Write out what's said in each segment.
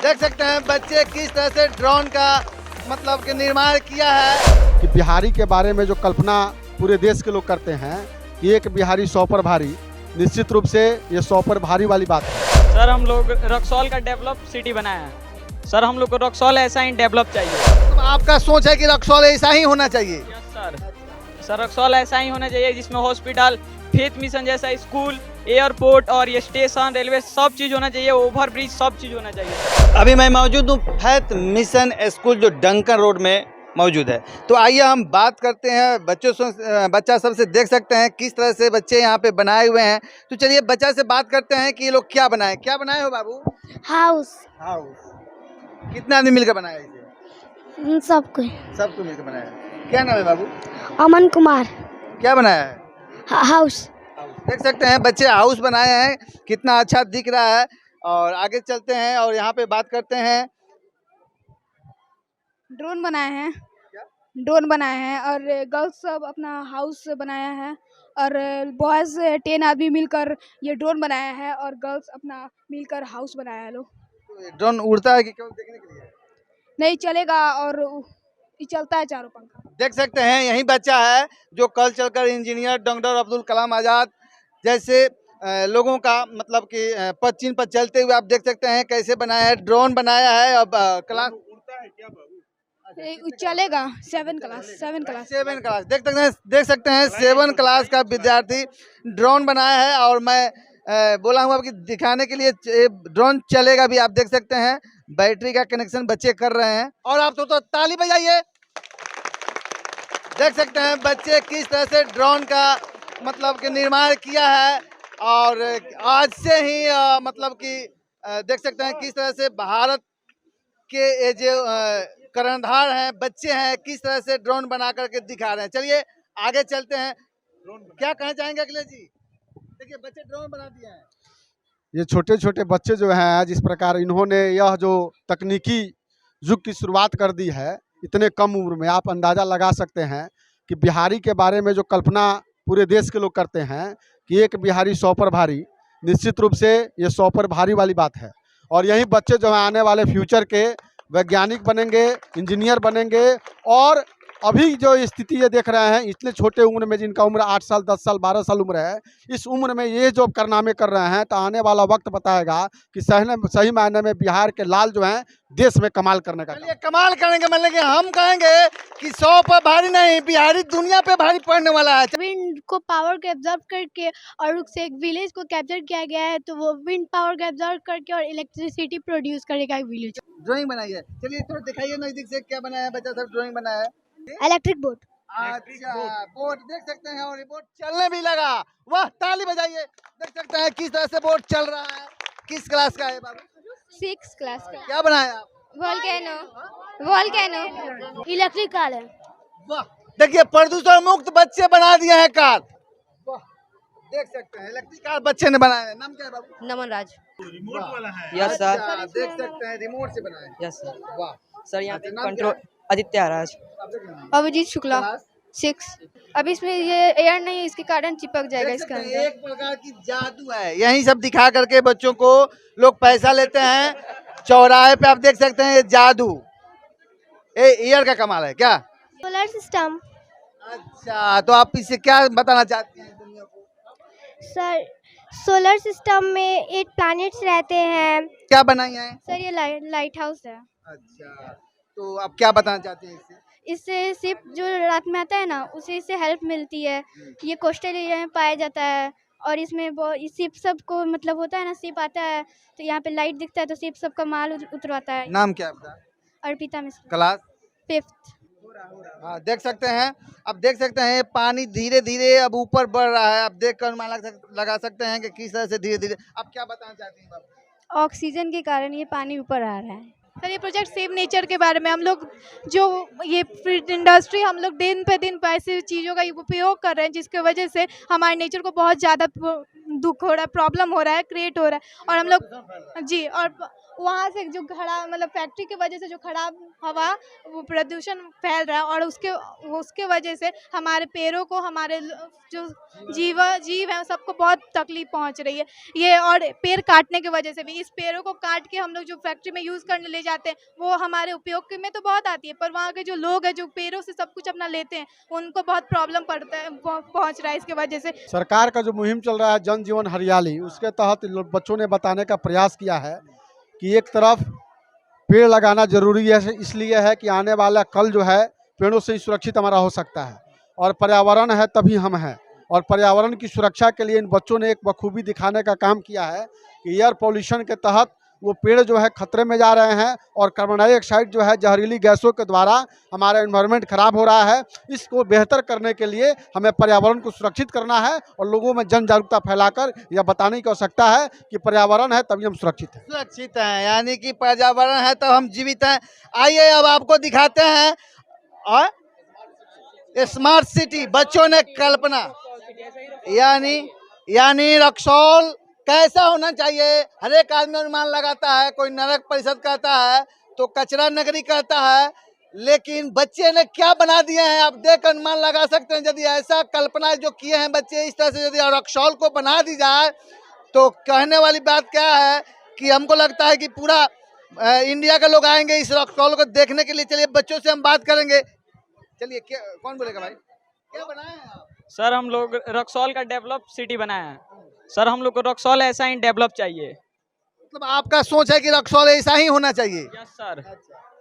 देख सकते हैं बच्चे किस तरह से ड्रोन का मतलब कि निर्माण किया है कि बिहारी के बारे में जो कल्पना पूरे देश के लोग करते हैं कि एक बिहारी 100 पर भारी, निश्चित रूप से ये 100 पर भारी वाली बात है। सर हम लोग रक्सौल का डेवलप सिटी बनाया है। सर हम लोग को रक्सौल ऐसा ही डेवलप चाहिए। तो आपका सोच है कि रक्सौल ऐसा ही होना चाहिए। Yes sir. सर रक्सौल ऐसा ही होना चाहिए जिसमें हॉस्पिटल, फेथ मिशन जैसा स्कूल, एयरपोर्ट और ये स्टेशन, रेलवे सब चीज़ होना चाहिए, ओवर ब्रिज सब चीज़ होना चाहिए। अभी मैं मौजूद हूँ फेथ मिशन स्कूल जो डंकन रोड में मौजूद है। तो आइए हम बात करते हैं बच्चा सबसे। देख सकते हैं किस तरह से बच्चे यहाँ पे बनाए हुए हैं। तो चलिए बच्चा से बात करते हैं कि ये लोग क्या बनाए हो बाबू? हाउस। कितना आदमी मिलकर बनाया इसे? सबको। सबको मिलकर बनाया है। क्या नाम है बाबू? अमन कुमार। क्या बनाया है? हाउस। देख सकते हैं बच्चे हाउस बनाए हैं, कितना अच्छा दिख रहा है। और आगे चलते हैं और यहाँ पे बात करते हैं। ड्रोन बनाए हैं। ड्रोन बनाए हैं और गर्ल्स सब अपना हाउस बनाया है और बॉयज 10 आदमी मिलकर ये ड्रोन बनाया है और गर्ल्स अपना मिलकर हाउस बनाया है। लोग ड्रोन उड़ता है कि केवल देखने के लिए? नहीं चलेगा और ये चलता है चारों पंख। देख सकते हैं यही बच्चा है जो कल चलकर इंजीनियर डॉक्टर अब्दुल कलाम आज़ाद जैसे लोगों का मतलब कि पद चिन्ह पर चलते हुए आप देख सकते हैं कैसे बनाया है। ड्रोन बनाया है। अब क्लास चलेगा 7 क्लास। देख सकते हैं 7 क्लास का विद्यार्थी ड्रोन बनाया है। और मैं बोला हूँ कि दिखाने के लिए ड्रोन चलेगा भी। आप देख सकते हैं बैटरी का कनेक्शन बच्चे कर रहे हैं। और आप तो ताली बजाइए। देख सकते हैं बच्चे किस तरह से ड्रोन का मतलब कि निर्माण किया है। और आज से ही मतलब कि देख सकते हैं किस तरह से भारत के ये जो कर्णधार हैं बच्चे हैं किस तरह से ड्रोन बना करके दिखा रहे हैं। चलिए आगे चलते हैं। क्या कहना चाहेंगे अखिलेश जी? देखिए बच्चे ड्रोन बना दिए हैं। ये छोटे छोटे बच्चे जो हैं जिस प्रकार इन्होंने यह जो तकनीकी युग की शुरुआत कर दी है इतने कम उम्र में, आप अंदाज़ा लगा सकते हैं कि बिहारी के बारे में जो कल्पना पूरे देश के लोग करते हैं कि एक बिहारी 100 पर भारी, निश्चित रूप से ये 100 पर भारी वाली बात है। और यही बच्चे जो हैं आने वाले फ्यूचर के वैज्ञानिक बनेंगे, इंजीनियर बनेंगे। और अभी जो स्थिति ये देख रहे हैं इतने छोटे उम्र में, जिनका उम्र 8 साल 10 साल 12 साल उम्र है, इस उम्र में ये जो कारनामे कर रहे हैं तो आने वाला वक्त बताएगा कि सही मायने में बिहार के लाल जो हैं देश में कमाल करने का। चलिए कमाल करेंगे मतलब कि हम कहेंगे कि 100 पर भारी नहीं, बिहारी दुनिया पे भारी पड़ने वाला है। विंड को पावर को एब्जॉर्ब करके और उससे एक विलेज को कैप्चर किया गया है, तो वो विंड पावर को एब्जॉर्ब करके और इलेक्ट्रिसिटी प्रोड्यूस करेगा एक विलेज। ड्राइंग बनाई है। चलिए थोड़ा दिखाइए नजदीक से क्या बनाया है बच्चा सब। ड्राइंग बनाया है। Electric boat. अच्छा बोट देख सकते हैं और ये बोट चलने भी लगा। वाह ताली बजाइए। देख सकते हैं किस तरह से बोट चल रहा है। किस क्लास का है बाबू? 6 क्लास का। क्या बनाया आप? वोल्केनो इलेक्ट्रिक कार है। वाह देखिए प्रदूषण मुक्त बच्चे बना दिए हैं कार। वाह देख सकते हैं इलेक्ट्रिक कार बच्चे ने बनाया है। नाम क्या है बाबू? नमन राज। रिमोट वाला है। Yes sir. अच्छा, देख सकते हैं रिमोट से बनाया है। Yes sir. वाह सर यहाँ पे नाम कंट्रोल आदित्य राज। अभिजीत शुक्ला 6। अब इसमें ये एयर नहीं, इसके कारण चिपक जाएगा इसके अंदर। एक प्रकार की जादू है। यही सब दिखा करके बच्चों को लोग पैसा लेते हैं। चौराहे पे आप देख सकते हैं ये जादू एयर का कमाल है क्या? Solar system. अच्छा तो आप इससे क्या बताना चाहते हैं दुनिया को? सर सोलर सिस्टम में 8 प्लैनेट्स रहते हैं। क्या बनाई है? सर ये लाइट हाउस है। अच्छा तो आप क्या बताना चाहते हैं इससे? इससे शिप जो रात में आता है ना, उसे इससे हेल्प मिलती है। ये कोस्टल एरिया में पाया जाता है और इसमें शिप सब को मतलब होता है ना, शिप आता है तो यहाँ पे लाइट दिखता है तो शिप सब का माल उतरवाता है। नाम क्या है आपका? अर्पिता मिश्रा। Class 5th। हाँ देख सकते हैं। अब देख सकते हैं पानी धीरे धीरे अब ऊपर बढ़ रहा है। अब देख कर लगा सकते हैं कि किस तरह से धीरे धीरे। आप क्या बताना चाहते हैं बाबू? ऑक्सीजन के कारण ये पानी ऊपर आ रहा है। सर ये प्रोजेक्ट सेव नेचर के बारे में हम लोग जो ये इंडस्ट्री हम लोग दिन पे दिन ऐसी चीज़ों का उपयोग कर रहे हैं जिसकी वजह से हमारे नेचर को बहुत ज़्यादा दुख हो रहा है, प्रॉब्लम हो रहा है, क्रिएट हो रहा है। और हम लोग जी वहाँ से जो खड़ा मतलब फैक्ट्री की वजह से जो खराब हवा वो प्रदूषण फैल रहा है और उसके वजह से हमारे पेड़ों को हमारे जो जीव है सबको बहुत तकलीफ पहुँच रही है ये। और पेड़ काटने की वजह से भी, इस पेड़ों को काट के हम लोग जो फैक्ट्री में यूज़ करने ले जाते हैं वो हमारे उपयोग में तो बहुत आती है, पर वहाँ के जो लोग हैं जो पेड़ों से सब कुछ अपना लेते हैं उनको बहुत प्रॉब्लम पड़ता है पहुँच रहा है इसके वजह से। सरकार का जो मुहिम चल रहा है जन जीवन हरियाली, उसके तहत बच्चों ने बताने का प्रयास किया है कि एक तरफ पेड़ लगाना जरूरी है, इसलिए है कि आने वाला कल जो है पेड़ों से ही सुरक्षित हमारा हो सकता है और पर्यावरण है तभी हम हैं। और पर्यावरण की सुरक्षा के लिए इन बच्चों ने एक बखूबी दिखाने का काम किया है कि एयर पोल्यूशन के तहत वो पेड़ जो है खतरे में जा रहे हैं और कार्बन डाइऑक्साइड जो है जहरीली गैसों के द्वारा हमारा एनवायरनमेंट खराब हो रहा है। इसको बेहतर करने के लिए हमें पर्यावरण को सुरक्षित करना है और लोगों में जन जागरूकता फैलाकर यह बताने की आवश्यकता है कि पर्यावरण है तभी हम सुरक्षित हैं। सुरक्षित है, यानी कि पर्यावरण है तो हम जीवित हैं। आइए अब आपको दिखाते हैं और स्मार्ट सिटी बच्चों ने कल्पना, यानी रक्सौल कैसा होना चाहिए। हर एक आदमी अनुमान लगाता है, कोई नरक परिषद कहता है तो कचरा नगरी कहता है, लेकिन बच्चे ने क्या बना दिए हैं आप देख अनुमान लगा सकते हैं। यदि ऐसा कल्पना जो किए हैं बच्चे, इस तरह से यदि रक्सौल को बना दी जाए तो कहने वाली बात क्या है कि हमको लगता है कि पूरा इंडिया के लोग आएंगे इस रक्सौल को देखने के लिए। चलिए बच्चों से हम बात करेंगे। चलिए कौन बोलेगा भाई, क्या बनाए हैं आप? सर हम लोग रक्सौल का डेवलप सिटी बनाया है सर, हम लोग को रक्सौल ऐसा ही डेवलप चाहिए। मतलब आपका सोच है कि रक्सौल ऐसा ही होना चाहिए? Yes sir.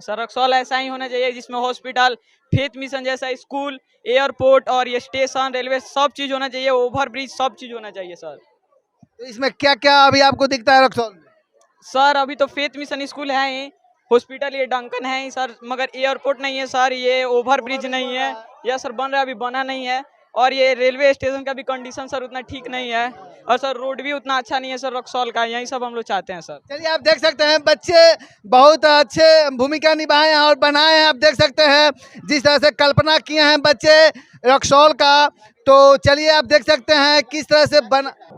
सर रक्सौल ऐसा ही होना चाहिए जिसमें हॉस्पिटल, फेथ मिशन जैसा स्कूल, एयरपोर्ट और ये स्टेशन, रेलवे सब चीज होना चाहिए, ओवर ब्रिज सब चीज होना चाहिए सर। तो इसमें क्या क्या अभी आपको दिखता है रक्सौल में? सर अभी तो फेथ मिशन स्कूल है ही, हॉस्पिटल ये डंकन है ही सर, मगर एयरपोर्ट नहीं है सर, ये ओवर ब्रिज नहीं है। यह सर बन रहा है, अभी बना नहीं है। और ये रेलवे स्टेशन का भी कंडीशन सर उतना ठीक नहीं है और सर रोड भी उतना अच्छा नहीं है सर रक्सौल का। यही सब हम लोग चाहते हैं सर। चलिए आप देख सकते हैं बच्चे बहुत अच्छे भूमिका निभाए हैं और बनाए हैं। आप देख सकते हैं जिस तरह से कल्पना किए हैं बच्चे रक्सौल का, तो चलिए आप देख सकते हैं किस तरह से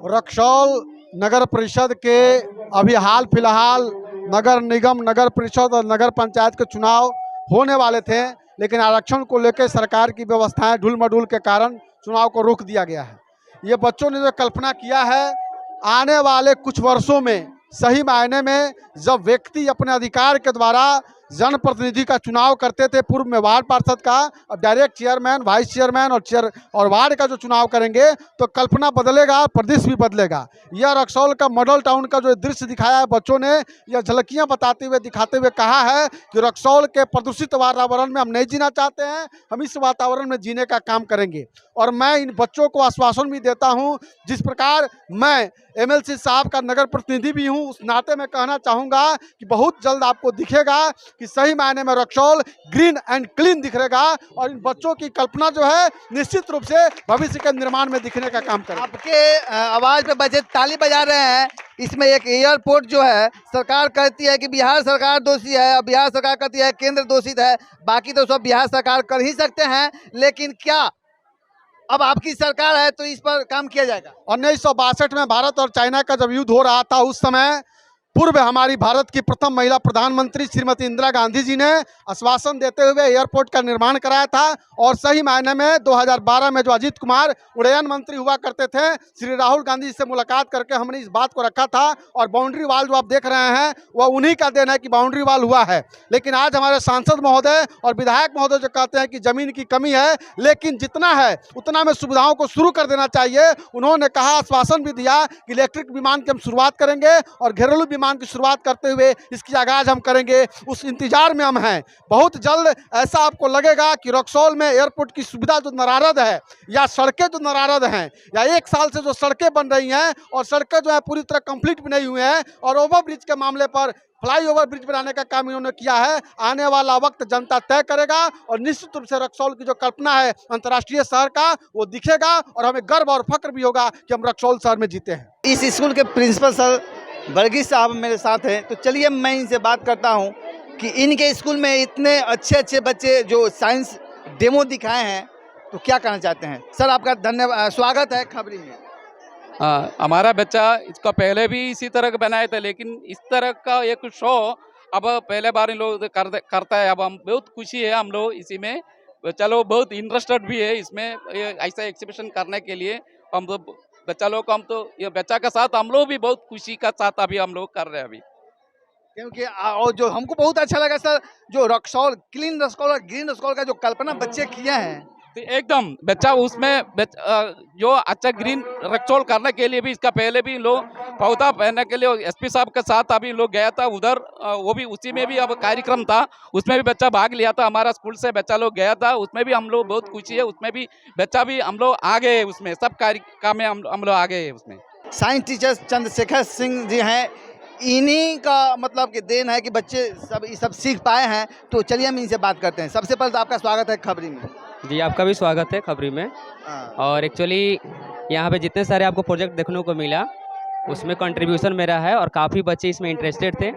रक्सौल नगर परिषद के अभी हाल फिलहाल नगर निगम, नगर परिषद और नगर पंचायत के चुनाव होने वाले थे, लेकिन आरक्षण को लेकर सरकार की व्यवस्थाएं ढुल मडुल के कारण चुनाव को रोक दिया गया है। ये बच्चों ने जो कल्पना किया है, आने वाले कुछ वर्षों में सही मायने में जब व्यक्ति अपने अधिकार के द्वारा जनप्रतिनिधि का चुनाव करते थे, पूर्व में वार्ड पार्षद का, अब डायरेक्ट चेयरमैन, वाइस चेयरमैन और वार्ड का जो चुनाव करेंगे तो कल्पना बदलेगा, प्रदेश भी बदलेगा। यह रक्सौल का मॉडल टाउन का जो दृश्य दिखाया है बच्चों ने, यह झलकियां बताते हुए दिखाते हुए कहा है कि रक्सौल के प्रदूषित वातावरण में हम नहीं जीना चाहते हैं, हम इस वातावरण में जीने का काम करेंगे। और मैं इन बच्चों को आश्वासन भी देता हूँ, जिस प्रकार मैं एमएलसी साहब का नगर प्रतिनिधि भी हूँ, उस नाते में कहना चाहूँगा कि बहुत जल्द आपको दिखेगा कि सही मायने में रक्सौल ग्रीन एंड क्लीन दिखेगा और इन बच्चों की कल्पना जो है निश्चित रूप से भविष्य के निर्माण में दिखने का काम करेगा। आपके आवाज पे बच्चे ताली बजा रहे हैं। इसमें एक एयरपोर्ट जो है सरकार कहती है कि बिहार सरकार दोषी है और बिहार सरकार कहती है केंद्र दोषित है, बाकी तो सब बिहार सरकार कर ही सकते हैं, लेकिन क्या अब आपकी सरकार है तो इस पर काम किया जाएगा? 1962 में भारत और चाइना का जब युद्ध हो रहा था, उस समय पूर्व हमारी भारत की प्रथम महिला प्रधानमंत्री श्रीमती इंदिरा गांधी जी ने आश्वासन देते हुए एयरपोर्ट का निर्माण कराया था। और सही मायने में 2012 में जो अजीत कुमार उड्डयन मंत्री हुआ करते थे, श्री राहुल गांधी जी से मुलाकात करके हमने इस बात को रखा था। और बाउंड्री वाल जो आप देख रहे हैं वह उन्हीं का देन है कि बाउंड्री वाल हुआ है। लेकिन आज हमारे सांसद महोदय और विधायक महोदय जो कहते हैं कि जमीन की कमी है, लेकिन जितना है उतना में सुविधाओं को शुरू कर देना चाहिए। उन्होंने कहा, आश्वासन भी दिया कि इलेक्ट्रिक विमान की हम शुरुआत करेंगे और घरेलू विमान की शुरुआत करते हुए इसकी आगाज हम करेंगे। उस इंतजार में हम हैं। बहुत जल्द ऐसा आपको लगेगा कि रक्सौल में एयरपोर्ट की सुविधा जो नरारद है या सड़कें जो नरारद हैं या 1 साल से जो सड़कें बन रही हैं और सड़कें जो है पूरी तरह कंप्लीट भी नहीं हुई हैं, और ओवर ब्रिज के मामले पर फ्लाईओवर ब्रिज बनाने का काम इन्होंने किया है। आने वाला वक्त जनता तय करेगा और निश्चित रूप से रक्सौल की जो कल्पना है अंतर्राष्ट्रीय शहर का, वो दिखेगा और हमें गर्व और फक्र भी होगा कि हम रक्सौल शहर में जीते हैं। इस स्कूल के प्रिंसिपल सर वर्गीस साहब मेरे साथ हैं, तो चलिए मैं इनसे बात करता हूं कि इनके स्कूल में इतने अच्छे अच्छे बच्चे जो साइंस डेमो दिखाए हैं, तो क्या कहना चाहते हैं? सर आपका धन्यवाद, स्वागत है खबरी में। हाँ, हमारा बच्चा इसका पहले भी इसी तरह का बनाया था, लेकिन इस तरह का एक शो अब पहले बार इन लोग करता है। अब हम बहुत खुशी है हम लोग इसी में, चलो बहुत इंटरेस्टेड भी है इसमें, ऐसा एग्जीबिशन करने के लिए। हम लोग बच्चा लोग को, हम तो ये बच्चा के साथ हम लोग भी बहुत खुशी का साथ अभी हम लोग कर रहे हैं अभी। क्योंकि और जो हमको बहुत अच्छा लगा सर, जो रक्सौल, क्लीन रक्सौल और ग्रीन रक्सौल का जो कल्पना बच्चे किए हैं, तो एकदम बच्चा उसमें जो अच्छा ग्रीन रक्सौल करने के लिए भी इसका पहले भी लोग पौधा पहनने के लिए एसपी साहब के साथ अभी लोग गया था उधर, वो भी उसी में भी अब कार्यक्रम था, उसमें भी बच्चा भाग लिया था, हमारा स्कूल से बच्चा लोग गया था, उसमें भी हम लोग बहुत खुशी है, उसमें भी बच्चा भी हम लोग आ गए, उसमें सब कार्यक्रम में हम लोग आ गए उसमें। साइंस टीचर चंद्रशेखर सिंह जी हैं, इन्हीं का मतलब कि देन है कि बच्चे सब सीख पाए हैं। तो चलिए हम इनसे बात करते हैं। सबसे पहले तो आपका स्वागत है खबरी में। जी, आपका भी स्वागत है खबरी में। और एक्चुअली यहाँ पे जितने सारे आपको प्रोजेक्ट देखने को मिला उसमें कंट्रीब्यूशन मेरा है और काफ़ी बच्चे इसमें इंटरेस्टेड थे।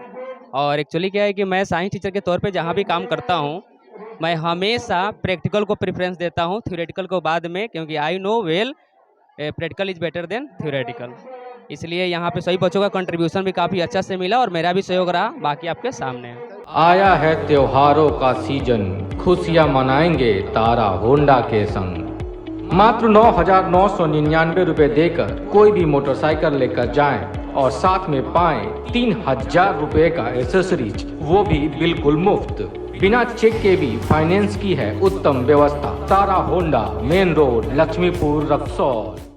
और एक्चुअली क्या है कि मैं साइंस टीचर के तौर पे जहाँ भी काम करता हूँ मैं हमेशा प्रैक्टिकल को प्रेफरेंस देता हूँ थ्योरेटिकल को बाद में, क्योंकि I know well practical is better than theoretical. इसलिए यहाँ पे सभी बच्चों का कंट्रीब्यूशन भी काफ़ी अच्छा से मिला और मेरा भी सहयोग रहा, बाकी आपके सामने है। आया है त्योहारों का सीजन, खुशियां मनाएंगे तारा होंडा के संग। मात्र 9,999 रुपए देकर कोई भी मोटरसाइकिल लेकर जाएं और साथ में पाएं 3,000 रुपए का एसेसरीज, वो भी बिल्कुल मुफ्त। बिना चेक के भी फाइनेंस की है उत्तम व्यवस्था। Tara Honda, main road, Lakshmipur, Raxaul.